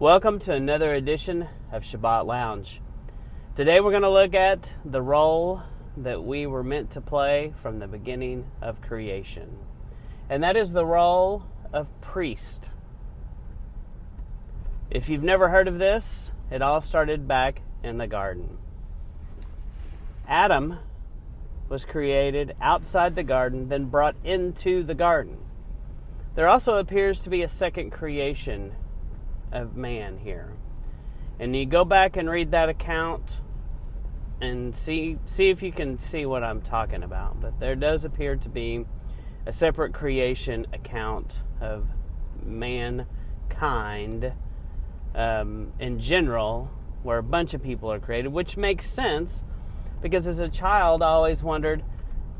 Welcome to another edition of Shabbat Lounge. Today we're going to look at the role that we were meant to play from the beginning of creation. And that is the role of priest. If you've never heard of this, it all started back in the garden. Adam was created outside the garden, then brought into the garden. There also appears to be a second creation of man here. And you go back and read that account and see if you can see what I'm talking about. But there does appear to be a separate creation account of mankind in general, where a bunch of people are created, which makes sense because as a child I always wondered,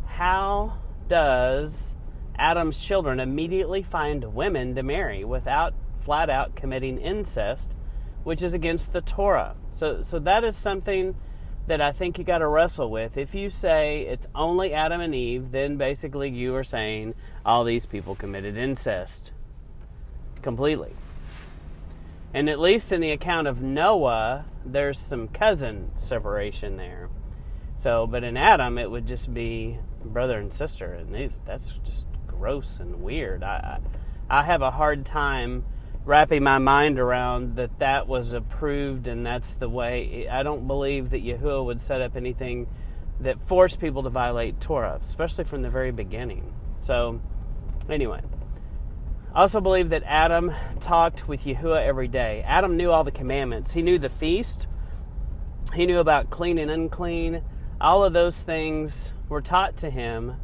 how does Adam's children immediately find women to marry without flat out committing incest, which is against the Torah? So that is something that I think you got to wrestle with. If you say it's only Adam and Eve, then basically you are saying all these people committed incest completely. And at least in the account of Noah, there's some cousin separation there. So, but in Adam, it would just be brother and sister, and that's just gross and weird. I have a hard time wrapping my mind around that was approved and that's the way. I don't believe that Yahuwah would set up anything that forced people to violate Torah, especially from the very beginning. So, anyway. I also believe that Adam talked with Yahuwah every day. Adam knew all the commandments. He knew the feast. He knew about clean and unclean. All of those things were taught to him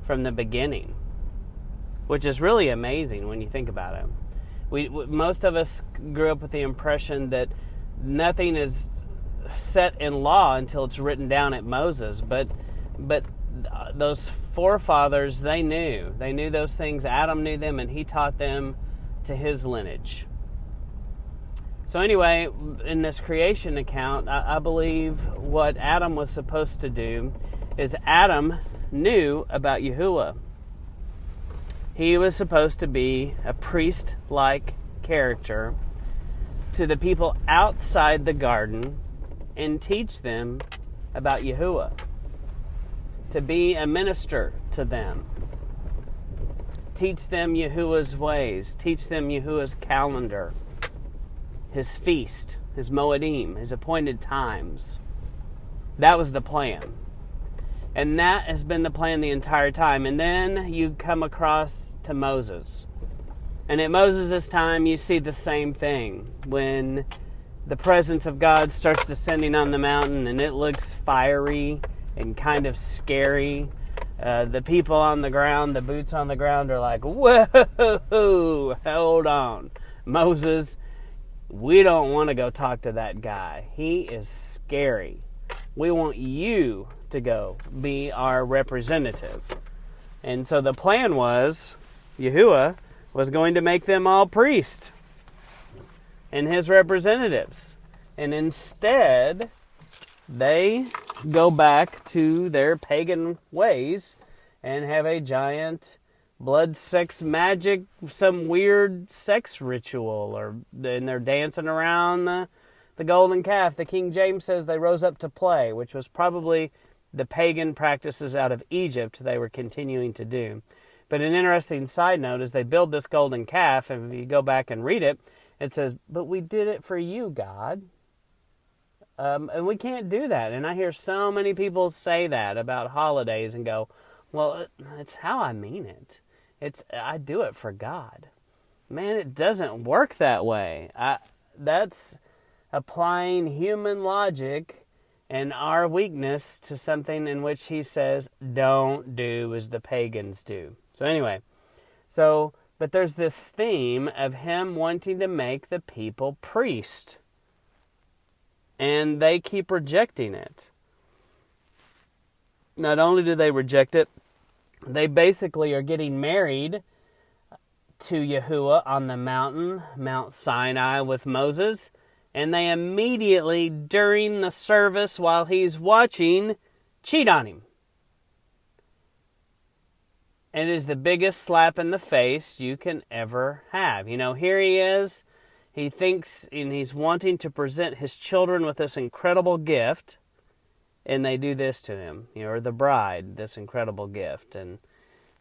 from the beginning, which is really amazing when you think about it. Most of us grew up with the impression that nothing is set in law until it's written down at Moses, but those forefathers, they knew those things. Adam knew them, and he taught them to his lineage. So anyway, in this creation account, I believe what Adam was supposed to do is Adam knew about Yahuwah. He was supposed to be a priest-like character to the people outside the garden and teach them about Yahuwah. To be a minister to them. Teach them Yahuwah's ways. Teach them Yahuwah's calendar. His feast. His Moedim. His appointed times. That was the plan. And that has been the plan the entire time. And then you come across to Moses. And at Moses' time, you see the same thing. When the presence of God starts descending on the mountain and it looks fiery and kind of scary. The people on the ground, the boots on the ground are like, whoa, hold on. Moses, we don't want to go talk to that guy. He is scary. We want you to go be our representative. And so the plan was, Yahuwah was going to make them all priests and his representatives. And instead, they go back to their pagan ways and have a giant blood, sex, magic, some weird sex ritual, and they're dancing around the golden calf. The King James says they rose up to play, which was probably the pagan practices out of Egypt they were continuing to do. But an interesting side note is they build this golden calf, and if you go back and read it, it says, but we did it for you, God. And we can't do that. And I hear so many people say that about holidays and go, well, it's how I mean it. I do it for God. Man, it doesn't work that way. That's applying human logic and our weakness to something in which he says, don't do as the pagans do. So anyway, but there's this theme of him wanting to make the people priest. And they keep rejecting it. Not only do they reject it, they basically are getting married to Yahuwah on the mountain, Mount Sinai with Moses, and they immediately, during the service while he's watching, cheat on him. It is the biggest slap in the face you can ever have. You know, here he is. he thinks, and he's wanting to present his children with this incredible gift, and they do this to him, or the bride, this incredible gift, and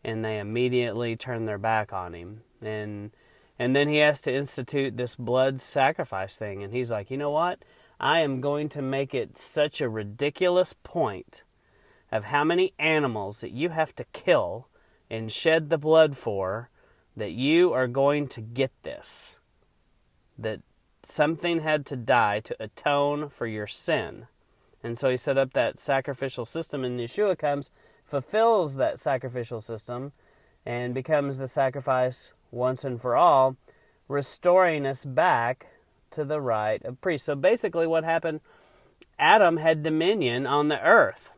they immediately turn their back on him. And then he has to institute this blood sacrifice thing, and he's like, you know what? I am going to make it such a ridiculous point of how many animals that you have to kill and shed the blood for, that you are going to get this. That something had to die to atone for your sin. And so he set up that sacrificial system, and Yeshua comes, fulfills that sacrificial system, and becomes the sacrifice once and for all, restoring us back to the right of priest. So basically what happened, Adam had dominion on the earth.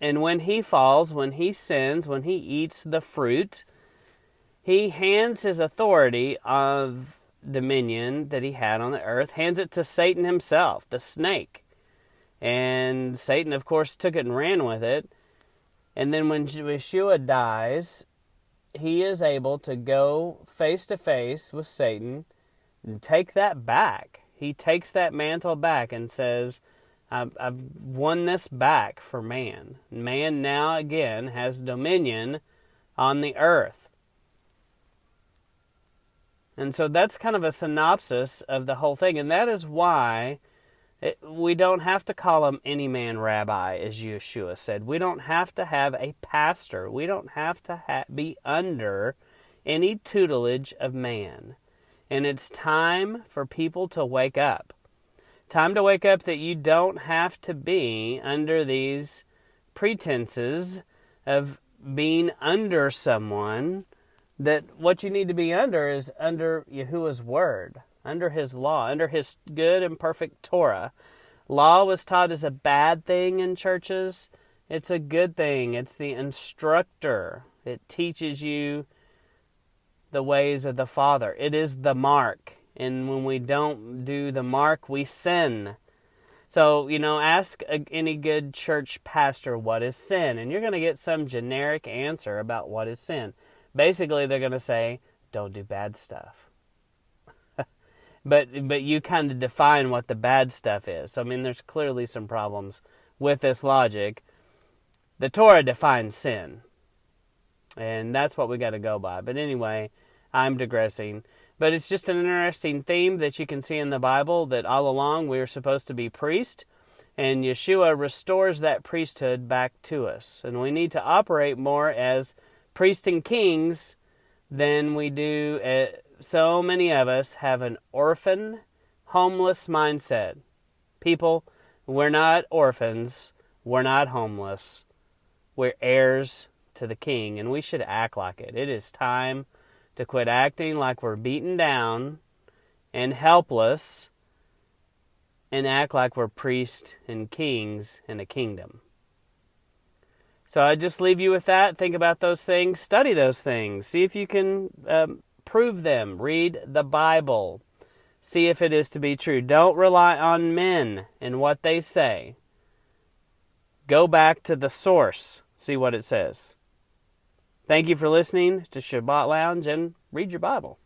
And when he falls, when he sins, when he eats the fruit, he hands his authority of dominion that he had on the earth, hands it to Satan himself, the snake. And Satan, of course, took it and ran with it. And then when Yeshua dies, he is able to go face to face with Satan and take that back. He takes that mantle back and says, I've won this back for man. Man now again has dominion on the earth. And so that's kind of a synopsis of the whole thing. And that is why we don't have to call him any man rabbi, as Yeshua said. We don't have to have a pastor. We don't have to be under any tutelage of man. And it's time for people to wake up. Time to wake up that you don't have to be under these pretenses of being under someone. That what you need to be under is under Yahuwah's word, under his law, under his good and perfect Torah. Law was taught as a bad thing in churches. It's a good thing. It's the instructor. It teaches you the ways of the Father. It is the mark. And when we don't do the mark, we sin. So, ask any good church pastor, what is sin? And you're going to get some generic answer about what is sin. Basically, they're going to say, don't do bad stuff. But you kind of define what the bad stuff is. So, there's clearly some problems with this logic. The Torah defines sin. And that's what we got to go by. But anyway, I'm digressing. But it's just an interesting theme that you can see in the Bible, that all along we're supposed to be priests, and Yeshua restores that priesthood back to us. And we need to operate more as priests and kings than we do. So many of us have an orphan, homeless mindset. People, we're not orphans, we're not homeless, we're heirs to the King, and we should act like it. It is time to quit acting like we're beaten down and helpless, and act like we're priests and kings in a kingdom. So I just leave you with that. Think about those things. Study those things. See if you can prove them. Read the Bible. See if it is to be true. Don't rely on men and what they say. Go back to the source. See what it says. Thank you for listening to Shabbat Lounge, and read your Bible.